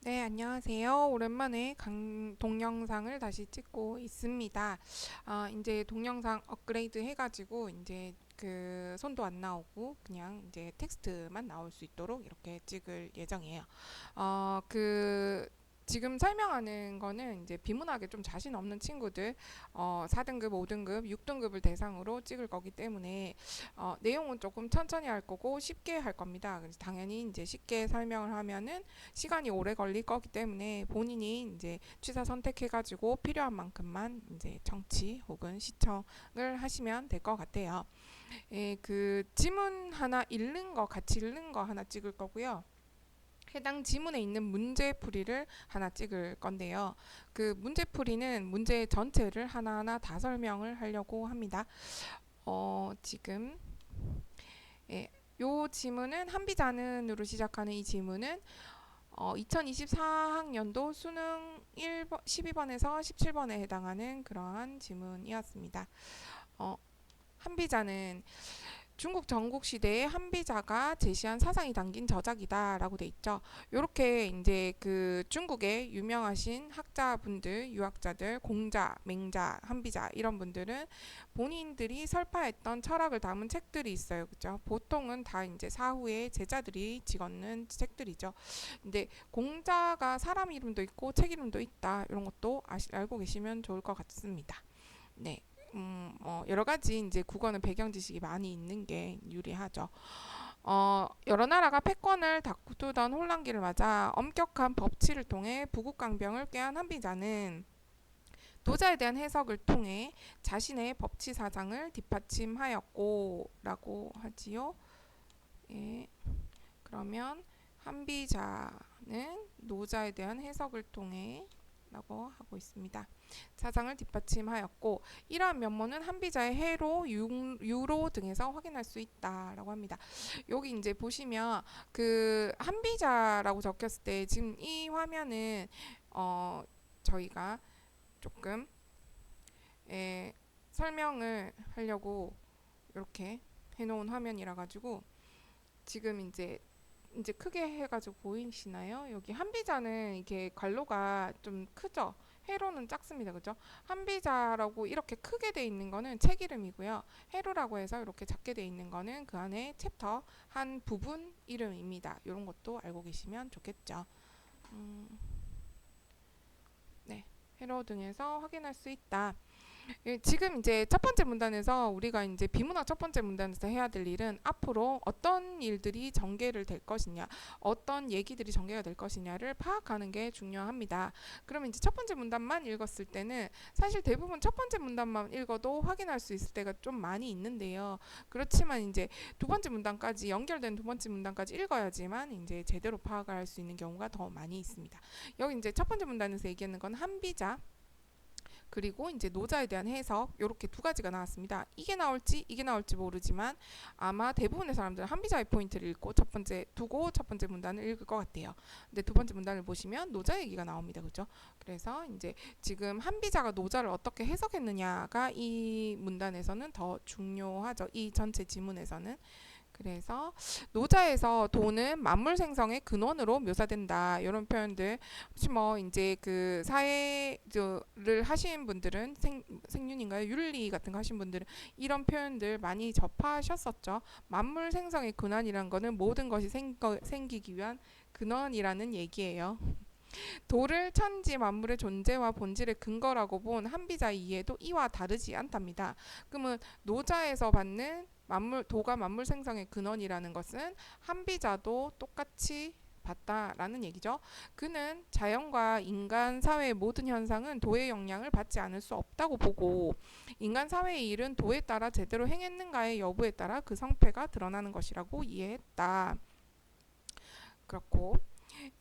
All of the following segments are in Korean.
네, 안녕하세요. 오랜만에 동영상을 다시 찍고 있습니다. 이제 동영상 업그레이드 해가지고, 이제 그 손도 안 나오고, 그냥 이제 텍스트만 나올 수 있도록 이렇게 찍을 예정이에요. 어, 그, 지금 설명하는 거는 이제 비문학에 좀 자신 없는 친구들, 4등급, 5등급, 6등급을 대상으로 찍을 거기 때문에, 내용은 조금 천천히 할 거고, 쉽게 할 겁니다. 그래서 당연히 이제 쉽게 설명을 하면은 시간이 오래 걸릴 거기 때문에 본인이 이제 취사 선택해가지고 필요한 만큼만 이제 청취 혹은 시청을 하시면 될 것 같아요. 예, 그 지문 하나 읽는 거 같이 읽는 거 하나 찍을 거고요. 해당 지문에 있는 문제풀이를 하나 찍을 건데요. 그 문제풀이는 문제 전체를 하나하나 다 설명을 하려고 합니다. 지금 예, 요 지문은 한비자는으로 시작하는 이 지문은 2024학년도 수능 1번, 12번에서 17번에 해당하는 그러한 지문이었습니다. 어, 한비자는 중국 전국 시대의 한비자가 제시한 사상이 담긴 저작이다라고 돼 있죠. 요렇게 이제 그 중국의 유명하신 학자분들, 유학자들, 공자, 맹자, 한비자 이런 분들은 본인들이 설파했던 철학을 담은 책들이 있어요. 그죠? 보통은 다 이제 사후에 제자들이 찍었는 책들이죠. 근데 공자가 사람 이름도 있고 책 이름도 있다. 이런 것도 알고 계시면 좋을 것 같습니다. 네. 여러 가지 이제 국어는 배경 지식이 많이 있는 게 유리하죠. 여러 나라가 패권을 다투던 혼란기를 맞아 엄격한 법치를 통해 부국강병을 꾀한 한비자는 도자에 대한 해석을 통해 자신의 법치 사상을 뒷받침하였고라고 하지요. 예, 그러면 한비자는 노자에 대한 해석을 통해 라고 하고 있습니다. 사상을 뒷받침하였고 이러한 면모는 한비자의 해로, 유로 등에서 확인할 수 있다라고 합니다. 여기 이제 보시면 그 한비자라고 적혔을 때 지금 이 화면은 저희가 조금 설명을 하려고 이렇게 해놓은 화면이라 가지고 지금 이제 크게 해가지고 보이시나요? 여기 한비자는 이게 괄로가 좀 크죠? 회로는 작습니다. 그죠? 한비자라고 이렇게 크게 돼 있는 거는 책 이름이고요. 회로라고 해서 이렇게 작게 돼 있는 거는 그 안에 챕터 한 부분 이름입니다. 이런 것도 알고 계시면 좋겠죠. 음, 네. 회로 등에서 확인할 수 있다. 예, 지금 이제 첫 번째 문단에서 우리가 이제 비문학 첫 번째 문단에서 해야 될 일은 앞으로 어떤 일들이 전개를 될 것이냐, 어떤 얘기들이 전개가 될 것이냐를 파악하는 게 중요합니다. 그러면 이제 첫 번째 문단만 읽었을 때는 사실 대부분 첫 번째 문단만 읽어도 확인할 수 있을 때가 좀 많이 있는데요. 그렇지만 이제 두 번째 문단까지 연결된 두 번째 문단까지 읽어야지만 이제 제대로 파악을 할 수 있는 경우가 더 많이 있습니다. 여기 이제 첫 번째 문단에서 얘기하는 건 한비자 그리고 이제 노자에 대한 해석 이렇게 두 가지가 나왔습니다. 이게 나올지 모르지만 아마 대부분의 사람들은 한비자의 포인트를 읽고 첫 번째 문단을 읽을 것 같아요. 근데 두 번째 문단을 보시면 노자 얘기가 나옵니다. 그죠? 그래서 이제 지금 한비자가 노자를 어떻게 해석했느냐가 이 문단에서는 더 중요하죠. 이 전체 지문에서는. 그래서 노자에서 도는 만물 생성의 근원으로 묘사된다. 이런 표현들 혹시 뭐 이제 그 사회를 하신 분들은 생윤인가요? 윤리 같은 거 하신 분들은 이런 표현들 많이 접하셨었죠. 만물 생성의 근원이란 거는 모든 것이 생기기 위한 근원이라는 얘기예요. 도를 천지 만물의 존재와 본질의 근거라고 본 한비자의 이해도 이와 다르지 않답니다. 그러면 노자에서 받는 도가 만물 생성의 근원이라는 것은 한비자도 똑같이 봤다라는 얘기죠. 그는 자연과 인간 사회의 모든 현상은 도의 영향을 받지 않을 수 없다고 보고 인간 사회의 일은 도에 따라 제대로 행했는가의 여부에 따라 그 성패가 드러나는 것이라고 이해했다. 그렇고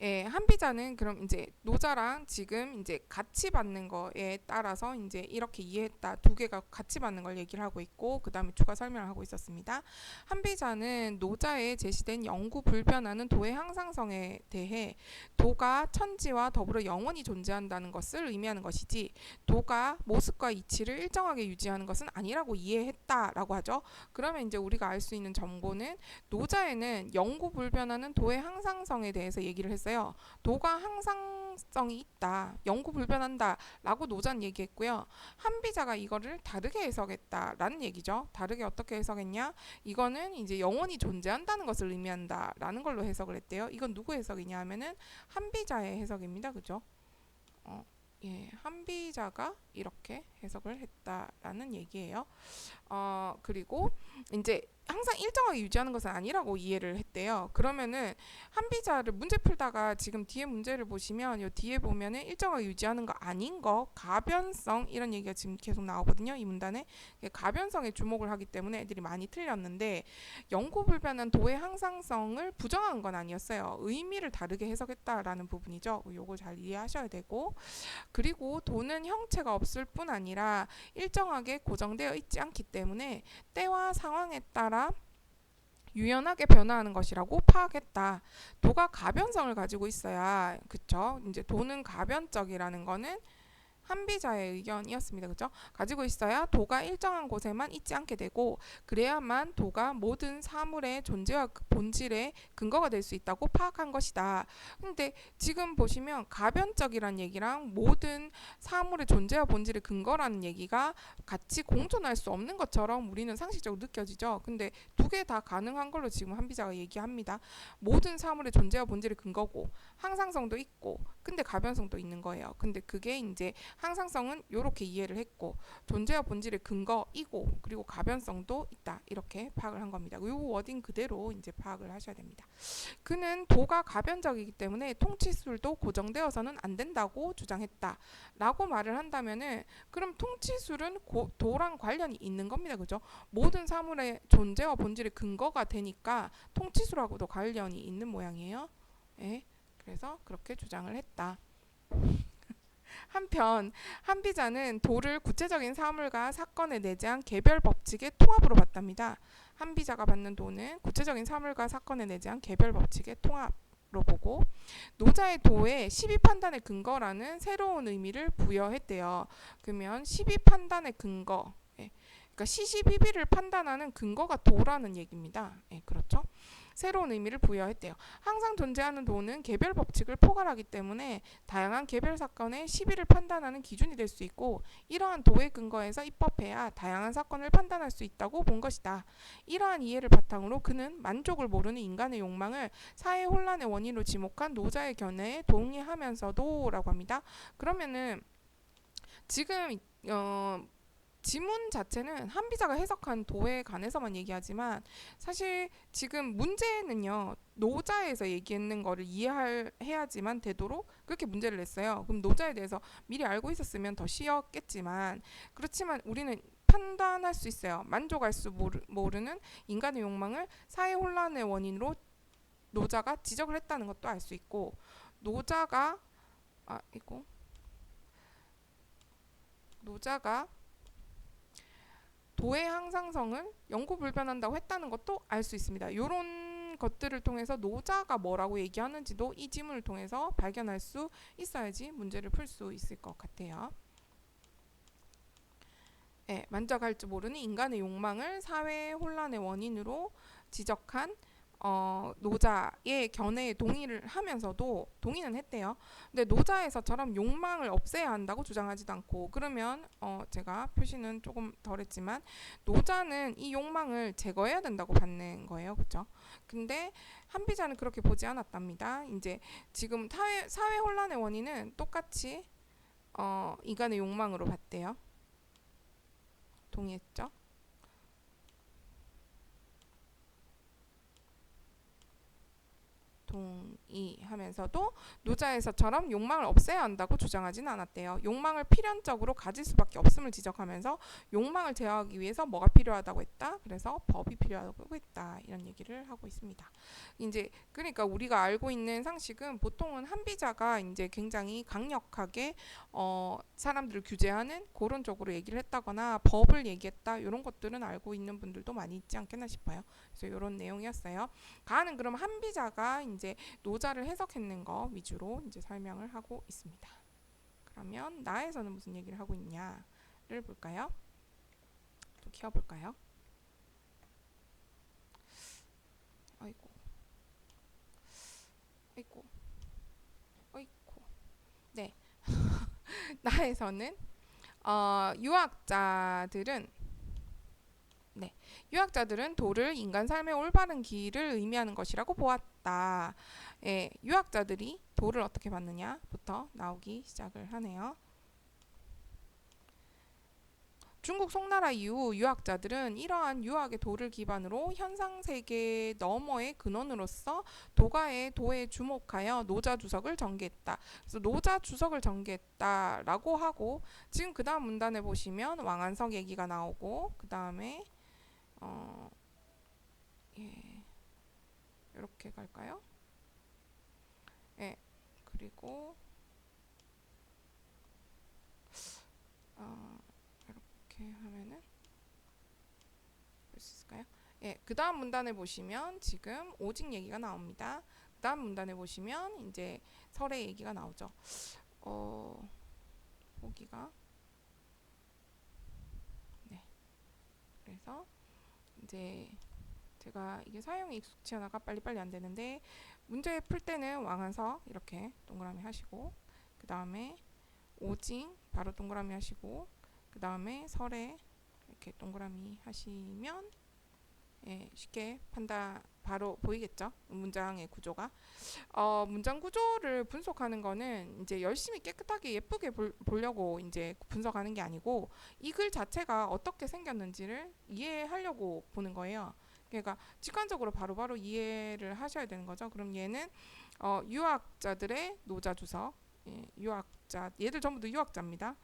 예, 한비자는 그럼 이제 노자랑 지금 이제 같이 받는 거에 따라서 이제 이렇게 이해했다. 두 개가 같이 받는 걸 얘기를 하고 있고 그 다음에 추가 설명을 하고 있었습니다. 한비자는 노자에 제시된 영구 불변하는 도의 항상성에 대해 도가 천지와 더불어 영원히 존재한다는 것을 의미하는 것이지 도가 모습과 이치를 일정하게 유지하는 것은 아니라고 이해했다라고 하죠. 그러면 이제 우리가 알 수 있는 정보는 노자에는 영구 불변하는 도의 항상성에 대해서 얘기를 얘기했어요. 도가 항상성이 있다, 영구 불변한다 라고 노자는 얘기했고요. 한비자가 이거를 다르게 해석했다라는 얘기죠. 다르게 어떻게 해석했냐? 이거는 이제 영원히 존재한다는 것을 의미한다 라는 걸로 해석을 했대요. 이건 누구 해석이냐 하면은 한비자의 해석입니다. 그죠? 예, 한비자가 이렇게 해석을 했다라는 얘기예요. 그리고 이제 항상 일정하게 유지하는 것은 아니라고 이해를 했대요. 그러면은 한비자를 문제 풀다가 지금 뒤에 문제를 보시면 요 뒤에 보면은 일정하게 유지하는 거 아닌 거, 가변성 이런 얘기가 지금 계속 나오거든요. 이 문단에 가변성에 주목을 하기 때문에 애들이 많이 틀렸는데 영구불변한 도의 항상성을 부정한 건 아니었어요. 의미를 다르게 해석했다라는 부분이죠. 요걸 잘 이해하셔야 되고, 그리고 도는 형체가 없을 뿐 아니라 일정하게 고정되어 있지 않기 때문에 때와 상황에 따라 유연하게 변화하는 것이라고 파악했다. 도가 가변성을 가지고 있어야, 그쵸? 이제 도는 가변적이라는 거는 한비자의 의견이었습니다. 그죠? 가지고 있어야 도가 일정한 곳에만 있지 않게 되고, 그래야만 도가 모든 사물의 존재와 본질의 근거가 될 수 있다고 파악한 것이다. 근데 지금 보시면 가변적이란 얘기랑 모든 사물의 존재와 본질의 근거라는 얘기가 같이 공존할 수 없는 것처럼 우리는 상식적으로 느껴지죠. 근데 두 개 다 가능한 걸로 지금 한비자가 얘기합니다. 모든 사물의 존재와 본질의 근거고, 항상성도 있고, 근데 가변성도 있는 거예요. 근데 그게 이제 항상성은 이렇게 이해를 했고, 존재와 본질의 근거이고, 그리고 가변성도 있다, 이렇게 파악을 한 겁니다. 이 워딩 그대로 이제 파악을 하셔야 됩니다. 그는 도가 가변적이기 때문에 통치술도 고정되어서는 안 된다고 주장했다 라고 말을 한다면은, 그럼 통치술은 도랑 관련이 있는 겁니다. 그죠? 모든 사물의 존재와 본질의 근거가 되니까 통치술하고도 관련이 있는 모양이에요. 예, 그래서 그렇게 주장을 했다. 한편 한비자는 도를 구체적인 사물과 사건에 내재한 개별 법칙의 통합으로 봤답니다. 한비자가 받는 도는 구체적인 사물과 사건에 내재한 개별 법칙의 통합로 보고, 노자의 도에 시비 판단의 근거라는 새로운 의미를 부여했대요. 그러면 시비 판단의 근거, 그러니까 시시비비를 판단하는 근거가 도라는 얘기입니다. 그렇죠? 새로운 의미를 부여했대요. 항상 존재하는 도는 개별 법칙을 포괄하기 때문에 다양한 개별 사건의 시비를 판단하는 기준이 될 수 있고, 이러한 도의 근거에서 입법해야 다양한 사건을 판단할 수 있다고 본 것이다. 이러한 이해를 바탕으로 그는 만족을 모르는 인간의 욕망을 사회 혼란의 원인으로 지목한 노자의 견해에 동의하면서도 라고 합니다. 그러면은 지금 지문 자체는 한비자가 해석한 도에 관해서만 얘기하지만, 사실 지금 문제는요, 노자에서 얘기했는 거를 이해해야지만 되도록 그렇게 문제를 냈어요. 그럼 노자에 대해서 미리 알고 있었으면 더 쉬웠겠지만, 그렇지만 우리는 판단할 수 있어요. 만족할 수 모르는 인간의 욕망을 사회 혼란의 원인으로 노자가 지적을 했다는 것도 알 수 있고, 노자가 노자가 도의 항상성을 영구불변한다고 했다는 것도 알 수 있습니다. 이런 것들을 통해서 노자가 뭐라고 얘기하는지도 이 지문을 통해서 발견할 수 있어야지 문제를 풀 수 있을 것 같아요. 만족할 줄 모르는 인간의 욕망을 사회 혼란의 원인으로 지적한 노자의 견해에 동의를 하면서도, 동의는 했대요. 근데 노자에서처럼 욕망을 없애야 한다고 주장하지도 않고, 그러면 제가 표시는 조금 덜했지만 노자는 이 욕망을 제거해야 된다고 받는 거예요. 그렇죠? 근데 한비자는 그렇게 보지 않았답니다. 이제 지금 사회 혼란의 원인은 똑같이 인간의 욕망으로 봤대요. 동의했죠? 동의하면서도 노자에서처럼 욕망을 없애야 한다고 주장하지는 않았대요. 욕망을 필연적으로 가질 수밖에 없음을 지적하면서 욕망을 제어하기 위해서 뭐가 필요하다고 했다? 그래서 법이 필요하다고 했다. 이런 얘기를 하고 있습니다. 이제 그러니까 우리가 알고 있는 상식은 보통은 한비자가 이제 굉장히 강력하게 사람들을 규제하는 그런 쪽으로 얘기를 했다거나 법을 얘기했다, 이런 것들은 알고 있는 분들도 많이 있지 않겠나 싶어요. 그래서 이런 내용이었어요. 가는 그럼 한비자가 이제 노자를 해석했는 거 위주로 이제 설명을 하고 있습니다. 그러면 나에서는 무슨 얘기를 하고 있냐를 볼까요? 또 키워볼까요? 아이고. 나에서는 유학자들은 네, 유학자들은 도를 인간 삶의 올바른 길을 의미하는 것이라고 보았다. 예, 유학자들이 도를 어떻게 받느냐부터 나오기 시작을 하네요. 중국 송나라 이후 유학자들은 이러한 유학의 도를 기반으로 현상 세계 너머의 근원으로서 도에 주목하여 노자 주석을 전개했다. 그래서 노자 주석을 전개했다라고 하고 지금 그 다음 문단에 보시면 왕안석 얘기가 나오고 그 다음에 어, 예, 이렇게 갈까요? 예, 그리고 어, 이렇게 하면은 볼 수 있을까요? 예, 그 다음 문단에 보시면 지금 오직 얘기가 나옵니다. 그 다음 문단에 보시면 이제 설의 얘기가 나오죠. 보기가 네, 그래서 이제 제가 이게 사용이 익숙치 않아가 빨리빨리 안 되는데 문제 풀 때는 왕한석 이렇게 동그라미 하시고 그 다음에 오징 바로 동그라미 하시고 그 다음에 설에 이렇게 동그라미 하시면 예, 쉽게 판단 바로 보이겠죠? 문장의 구조가. 문장 구조를 분석하는 거는 이제 열심히 깨끗하게 예쁘게 보려고 이제 분석하는 게 아니고 이 글 자체가 어떻게 생겼는지를 이해하려고 보는 거예요. 그러니까 직관적으로 바로바로 이해를 하셔야 되는 거죠. 그럼 얘는 유학자들의 노자 주석, 예, 유학자 얘들 전부 다 유학자입니다.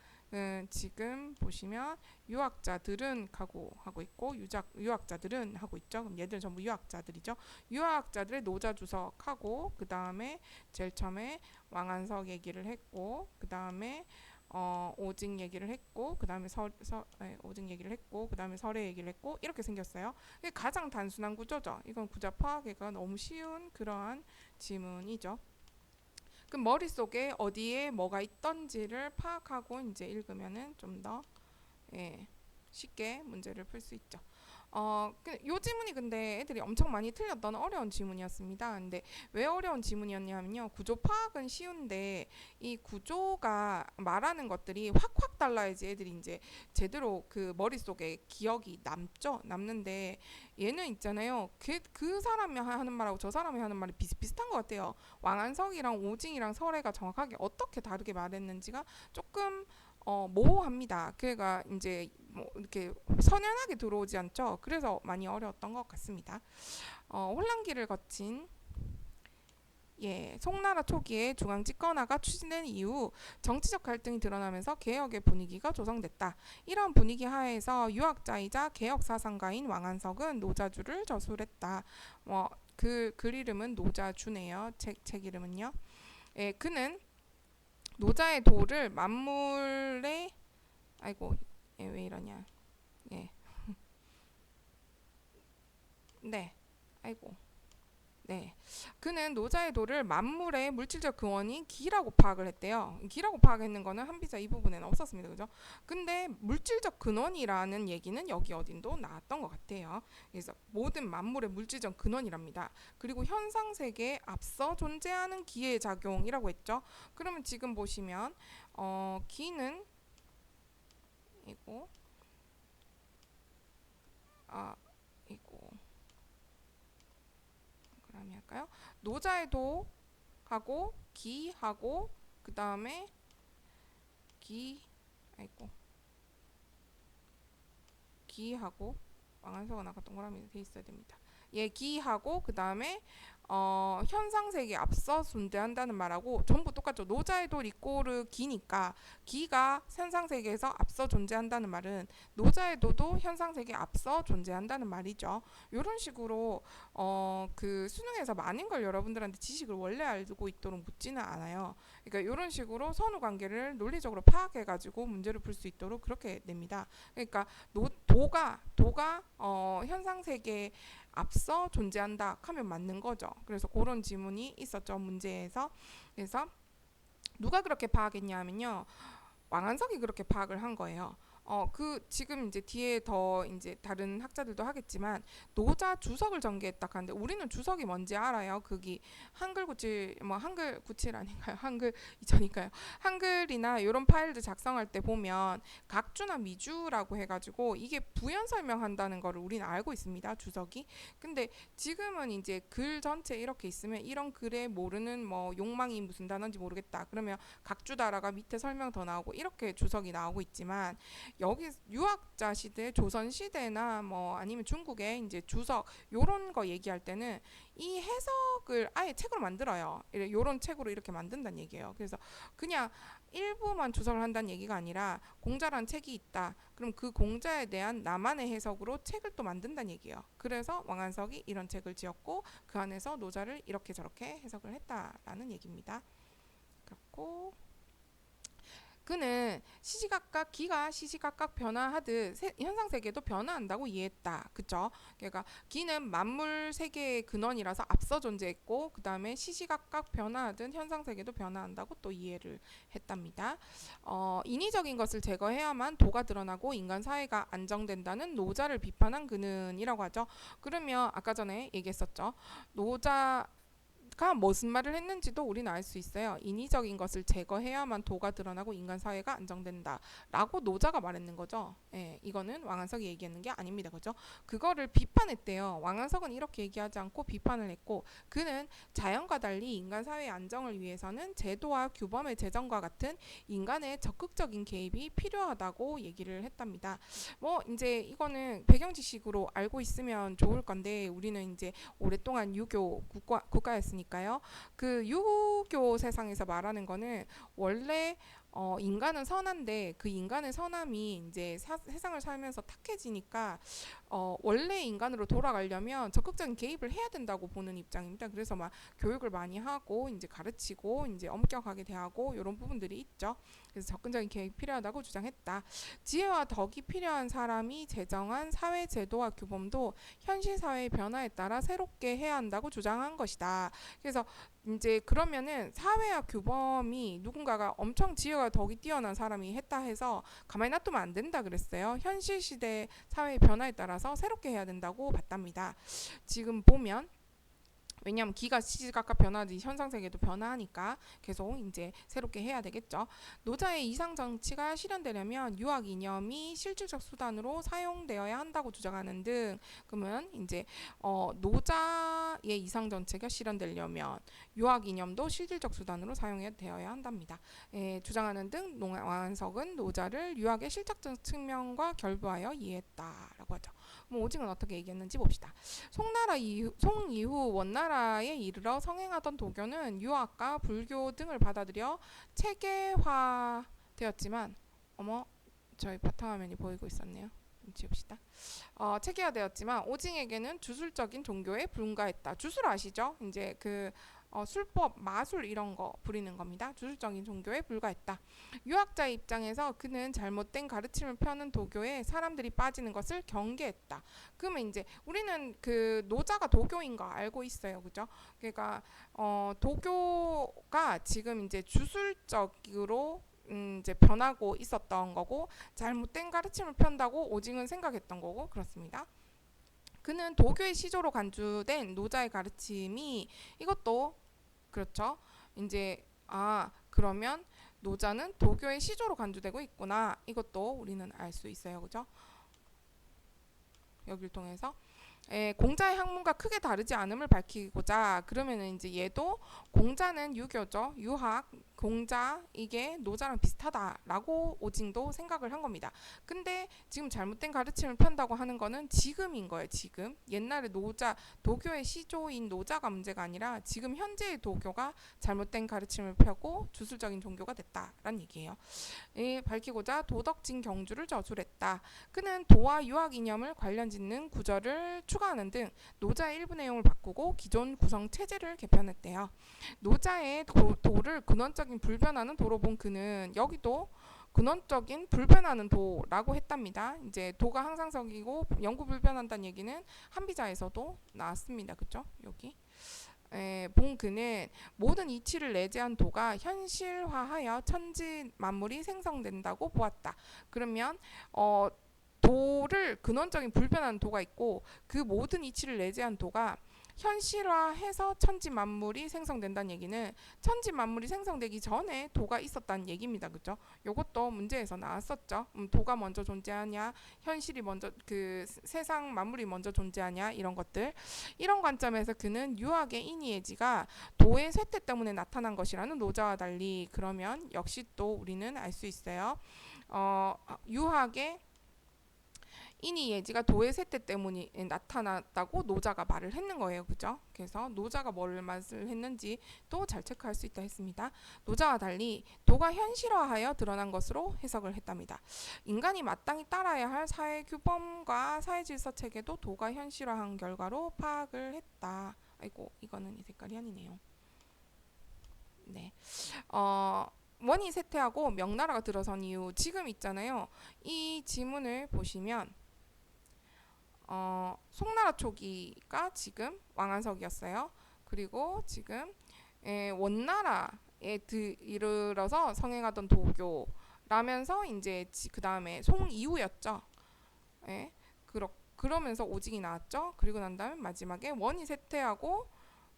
지금 보시면 유학자들은 하고 있고 유학자들은 하고 있죠. 그럼 얘들은 전부 유학자들이죠. 유학자들의 노자 주석하고 그 다음에 제일 처음에 왕안석 얘기를 했고 그 다음에 오직 얘기를 했고 그 다음에 오직 얘기를 했고 그 다음에 설의 얘기를 했고 이렇게 생겼어요. 이게 가장 단순한 구조죠. 이건 구자 파악하기가 너무 쉬운 그러한 지문이죠. 그 머릿속에 어디에 뭐가 있던지를 파악하고 이제 읽으면은 좀 더 예, 쉽게 문제를 풀 수 있죠. 요 지문이 근데 애들이 엄청 많이 틀렸던 어려운 지문이었습니다. 근데 왜 어려운 지문이었냐면요. 구조 파악은 쉬운데 이 구조가 말하는 것들이 확확 달라야지 애들이 이제 제대로 그 머릿속에 기억이 남죠. 남는데 얘는 있잖아요. 그 사람이 하는 말하고 저 사람이 하는 말이 비슷비슷한 것 같아요. 왕안석이랑 오징이랑 설애가 정확하게 어떻게 다르게 말했는지가 조금 모호합니다. 그가 이제 뭐 이렇게 선연하게 들어오지 않죠. 그래서 많이 어려웠던 것 같습니다. 혼란기를 거친 송나라 초기에 중앙 집권화가 추진된 이후 정치적 갈등이 드러나면서 개혁의 분위기가 조성됐다. 이런 분위기 하에서 유학자이자 개혁 사상가인 왕한석은 노자주를 저술했다. 글 이름은 노자주네요. 책 이름은요. 그는 노자의 도를 만물의 아이고 왜 이러냐 네 아이고 네 그는 노자의 도를 만물의 물질적 근원인 기라고 파악을 했대요. 기라고 파악했는 거는 한비자 이 부분에는 없었습니다. 그죠? 근데 물질적 근원이라는 얘기는 여기 어딘도 나왔던 것 같아요. 그래서 모든 만물의 물질적 근원이랍니다. 그리고 현상세계에 앞서 존재하는 기의 작용이라고 했죠. 그러면 지금 보시면 기는 이거 이거 그럼 할까요? 노자의 도하고 기하고 그 다음에 기 아이고 기하고 왕한서가 아까 동그라미 돼 있어야 됩니다. 기하고 그 다음에 현상세계에 앞서 존재한다는 말하고 전부 똑같죠. 노자의 돌 이꼬르 기니까 기가 현상세계에서 앞서 존재한다는 말은 노자의 도도 현상세계에 앞서 존재한다는 말이죠. 이런 식으로 그 수능에서 많은 걸 여러분들한테 지식을 원래 알고 있도록 묻지는 않아요. 그러니까 이런 식으로 선후관계를 논리적으로 파악해가지고 문제를 풀 수 있도록 그렇게 냅니다. 그러니까 도가 현상세계에 앞서 존재한다 하면 맞는 거죠. 그래서 그런 지문이 있었죠. 문제에서. 그래서 누가 그렇게 파악했냐 하면요. 왕한석이 그렇게 파악을 한 거예요. 지금 이제 뒤에 더 이제 다른 학자들도 하겠지만 노자 주석을 전개했다 하는데 우리는 주석이 뭔지 알아요. 그게 한글 구칠 뭐 한글 구칠 아닌가요? 한글 이전이니까요. 한글이나 이런 파일들 작성할 때 보면 각주나 미주라고 해가지고 이게 부연 설명한다는 거를 우리는 알고 있습니다. 주석이. 근데 지금은 이제 글 전체 이렇게 있으면 이런 글에 모르는 뭐 욕망이 무슨 단어인지 모르겠다. 그러면 각주다라가 밑에 설명 더 나오고 이렇게 주석이 나오고 있지만 여기 유학자 시대, 조선 시대나 뭐 아니면 중국의 이제 주석 요런 거 얘기할 때는 이 해석을 아예 책으로 만들어요. 요런 책으로 이렇게 만든다는 얘기예요. 그래서 그냥 일부만 주석을 한다는 얘기가 아니라 공자란 책이 있다. 그럼 그 공자에 대한 나만의 해석으로 책을 또 만든다는 얘기예요. 그래서 왕안석이 이런 책을 지었고 그 안에서 노자를 이렇게 저렇게 해석을 했다라는 얘기입니다. 그렇고 그는 시시각각 기가 시시각각 변화하듯 현상 세계도 변화한다고 이해했다. 그쵸? 그러니까 기는 만물 세계의 근원이라서 앞서 존재했고 그 다음에 시시각각 변화하듯 현상 세계도 변화한다고 또 이해를 했답니다. 인위적인 것을 제거해야만 도가 드러나고 인간 사회가 안정된다는 노자를 비판한 그는이라고 하죠. 그러면 아까 전에 얘기했었죠. 노자 가 무슨 말을 했는지도 우리는 알 수 있어요. 인위적인 것을 제거해야만 도가 드러나고 인간 사회가 안정된다 라고 노자가 말했는 거죠. 예, 이거는 왕안석이 얘기했는 게 아닙니다. 그죠? 그거를 비판했대요. 왕안석은 이렇게 얘기하지 않고 비판을 했고 그는 자연과 달리 인간 사회의 안정을 위해서는 제도와 규범의 제정과 같은 인간의 적극적인 개입이 필요하다고 얘기를 했답니다. 뭐 이제 이거는 배경 지식으로 알고 있으면 좋을 건데 우리는 이제 오랫동안 유교 국가였으니까 그 유교 세상에서 말하는 거는 원래 인간은 선한데 그 인간의 선함이 이제 세상을 살면서 탁해지니까 원래 인간으로 돌아가려면 적극적인 개입을 해야 된다고 보는 입장입니다. 그래서 막 교육을 많이 하고 이제 가르치고 이제 엄격하게 대하고 이런 부분들이 있죠. 그래서 접근적인 개입이 필요하다고 주장했다. 지혜와 덕이 필요한 사람이 제정한 사회 제도와 규범도 현실 사회의 변화에 따라 새롭게 해야 한다고 주장한 것이다. 그래서 이제 그러면은 사회와 규범이 누군가가 엄청 지혜와 덕이 뛰어난 사람이 했다 해서 가만히 놔두면 안 된다 그랬어요. 현실 시대 사회의 변화에 따라서 새롭게 해야 된다고 봤답니다. 지금 보면 왜냐하면 기가 시시각각 변하듯이 현상 세계도 변화하니까 계속 이제 새롭게 해야 되겠죠. 노자의 이상 정치가 실현되려면 유학 이념이 실질적 수단으로 사용되어야 한다고 주장하는 등 그러면 이제 노자의 이상 정치가 실현되려면 유학 이념도 실질적 수단으로 사용되어야 한답니다. 주장하는 등 왕안석은 노자를 유학의 실질적 측면과 결부하여 이해했다라고 하죠. 오징어는 어떻게 얘기했는지 봅시다. 송 이후 원나라에 이르러 성행하던 도교는 유학과 불교 등을 받아들여 체계화되었지만 저희 바탕화면이 보이고 있었네요. 좀 지웁시다. 체계화되었지만 오징에게는 주술적인 종교에 불과했다. 주술 아시죠? 이제 술법, 마술 이런 거 부리는 겁니다. 주술적인 종교에 불과했다. 유학자의 입장에서 그는 잘못된 가르침을 펴는 도교에 사람들이 빠지는 것을 경계했다. 그러면 이제 우리는 그 노자가 도교인 거 알고 있어요, 그죠? 그러니까 도교가 지금 이제 주술적으로 이제 변하고 있었던 거고 잘못된 가르침을 편다고 오징은 생각했던 거고 그렇습니다. 그는 도교의 시조로 간주된 노자의 가르침이 이것도 그렇죠. 이제 그러면 노자는 도교의 시조로 간주되고 있구나. 이것도 우리는 알 수 있어요. 그죠? 여기를 통해서 공자의 학문과 크게 다르지 않음을 밝히고자 그러면은 이제 얘도 공자는 유교죠. 유학, 공자 이게 노자랑 비슷하다라고 오징도 생각을 한 겁니다. 근데 지금 잘못된 가르침을 편다고 하는 거는 지금인 거예요. 지금 옛날에 도교의 시조인 노자가 문제가 아니라 지금 현재의 도교가 잘못된 가르침을 펴고 주술적인 종교가 됐다라는 얘기예요. 밝히고자 도덕진 경주를 저술했다. 그는 도와 유학 이념을 관련 짓는 구절을 추가하는 등 노자의 일부 내용을 바꾸고 기존 구성 체제를 개편했대요. 노자의 도를 근원적인 불변하는 도로 본 그는 여기도 근원적인 불변하는 도라고 했답니다. 이제 도가 항상성이고 영구 불변한다는 얘기는 한비자에서도 나왔습니다. 그죠? 여기 본 그는 모든 이치를 내재한 도가 현실화하여 천지 만물이 생성된다고 보았다. 그러면 도를 근원적인 불변한 도가 있고 그 모든 이치를 내재한 도가 현실화해서 천지 만물이 생성된다는 얘기는 천지 만물이 생성되기 전에 도가 있었다는 얘기입니다. 그죠? 요것도 문제에서 나왔었죠. 도가 먼저 존재하냐, 현실이 먼저 그 세상 만물이 먼저 존재하냐 이런 것들. 이런 관점에서 그는 유학의 인이에지가 도의 쇠퇴 때문에 나타난 것이라는 노자와 달리 그러면 역시 또 우리는 알 수 있어요. 유학의 인이 예지가 도의 쇠퇴 때문에 나타났다고 노자가 말을 했는 거예요. 그죠? 그래서 노자가 뭘 말을 했는지 또 잘 체크할 수 있다 했습니다. 노자와 달리 도가 현실화하여 드러난 것으로 해석을 했답니다. 인간이 마땅히 따라야 할 사회 규범과 사회 질서 체계도 도가 현실화한 결과로 파악을 했다. 아이고 이거는 이 색깔이 아니네요. 네. 원이 쇠퇴하고 명나라가 들어선 이유 지금 있잖아요. 이 지문을 보시면 송나라 초기가 지금 왕안석이었어요. 그리고 지금 원나라에 이르러서 성행하던 도교라면서 이제 그 다음에 송 이후였죠. 예, 그러면서 오직이 나왔죠. 그리고 난 다음에 마지막에 원이 쇠퇴하고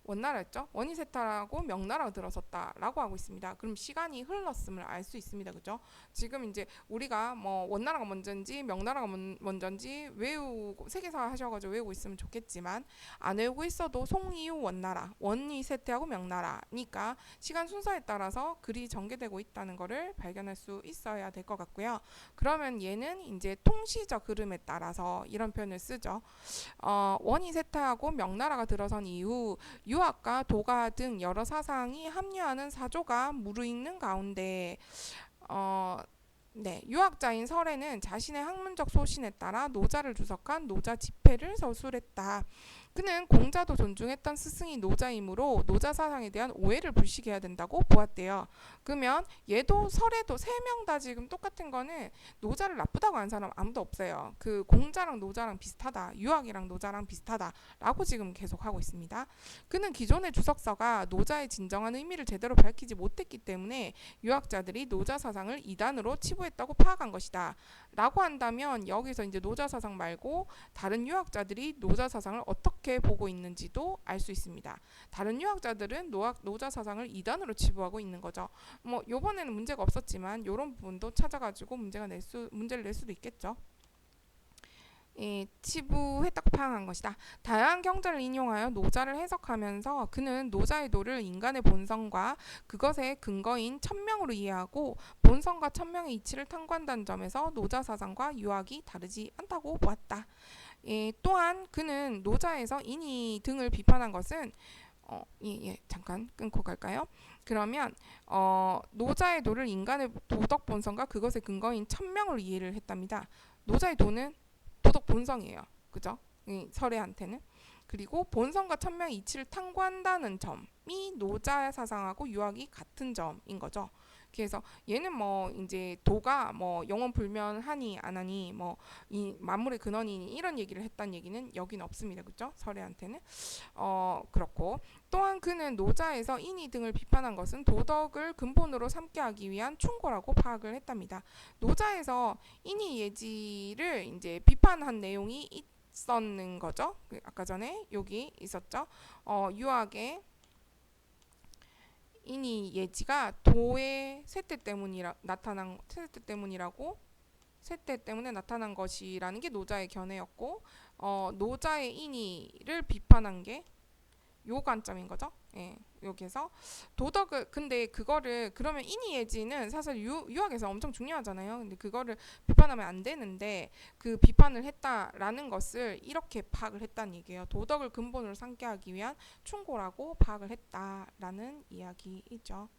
원나라였죠. 원이 쇠퇴하고 명나라가 들어섰다라고 하고 있습니다. 그럼 시간이 흘렀음을 알 수 있습니다. 그죠? 지금 이제 우리가 뭐 원나라가 먼저인지 명나라가 먼저인지 외우고 세계사 하셔가지고 외우고 있으면 좋겠지만 안 외우고 있어도 송이후 원나라, 원이 쇠퇴하고 명나라니까 시간 순서에 따라서 글이 전개되고 있다는 것을 발견할 수 있어야 될 것 같고요. 그러면 얘는 이제 통시적 흐름에 따라서 이런 표현을 쓰죠. 원이 쇠퇴하고 명나라가 들어선 이후 유학과 도가 등 여러 사상이 합류하는 사조가 무르익는 가운데 유학자인 설에는 자신의 학문적 소신에 따라 노자를 주석한 노자 집회를 서술했다. 그는 공자도 존중했던 스승이 노자이므로 노자 사상에 대한 오해를 불식해야 된다고 보았대요. 그러면 얘도 설에도 세 명 다 지금 똑같은 거는 노자를 나쁘다고 하는 사람 아무도 없어요. 그 공자랑 노자랑 비슷하다. 유학이랑 노자랑 비슷하다라고 지금 계속 하고 있습니다. 그는 기존의 주석서가 노자의 진정한 의미를 제대로 밝히지 못했기 때문에 유학자들이 노자 사상을 이단으로 치부했다고 파악한 것이다. 라고 한다면 여기서 이제 노자 사상 말고 다른 유학자들이 노자 사상을 어떻게 보고 있는지도 알 수 있습니다. 다른 유학자들은 노자 사상을 이단으로 치부하고 있는 거죠. 뭐 요번에는 문제가 없었지만 이런 부분도 찾아가지고 문제를 낼 수도 있겠죠. 치부했다고 파악한 것이다. 다양한 경전을 인용하여 노자를 해석하면서 그는 노자의 도를 인간의 본성과 그것의 근거인 천명으로 이해하고 본성과 천명의 이치를 탐구한다는 점에서 노자 사상과 유학이 다르지 않다고 보았다. 또한 그는 노자에서 인이 등을 비판한 것은 잠깐 끊고 갈까요? 그러면 노자의 도를 인간의 도덕 본성과 그것의 근거인 천명으로 이해를 했답니다. 노자의 도는 도덕 본성이에요. 그죠? 설애한테는. 그리고 본성과 천명의 이치를 탐구한다는 점이 노자 사상하고 유학이 같은 점인 거죠. 그래서 얘는 뭐 이제 도가 뭐 영원 불면하니 안 하니 뭐 이 만물의 근원이니 이런 얘기를 했다는 얘기는 여기는 없습니다. 그죠? 설애한테는. 그렇고 또한 그는 노자에서 인이 등을 비판한 것은 도덕을 근본으로 삼게 하기 위한 충고라고 파악을 했답니다. 노자에서 인이 예지를 이제 비판한 내용이 있었는 거죠. 아까 전에 여기 있었죠. 유학의 인이 예지가 도의 쇠퇴 때문에 나타난 것이라는 게 노자의 견해였고 노자의 인이를 비판한 게 요 관점인 거죠. 여기서 도덕을 근데 그거를 그러면 인이 예지는 사실 유학에서 엄청 중요하잖아요. 근데 그거를 비판하면 안 되는데 그 비판을 했다라는 것을 이렇게 파악을 했다는 얘기예요. 도덕을 근본으로 삼게 하기 위한 충고라고 파악을 했다라는 이야기이죠.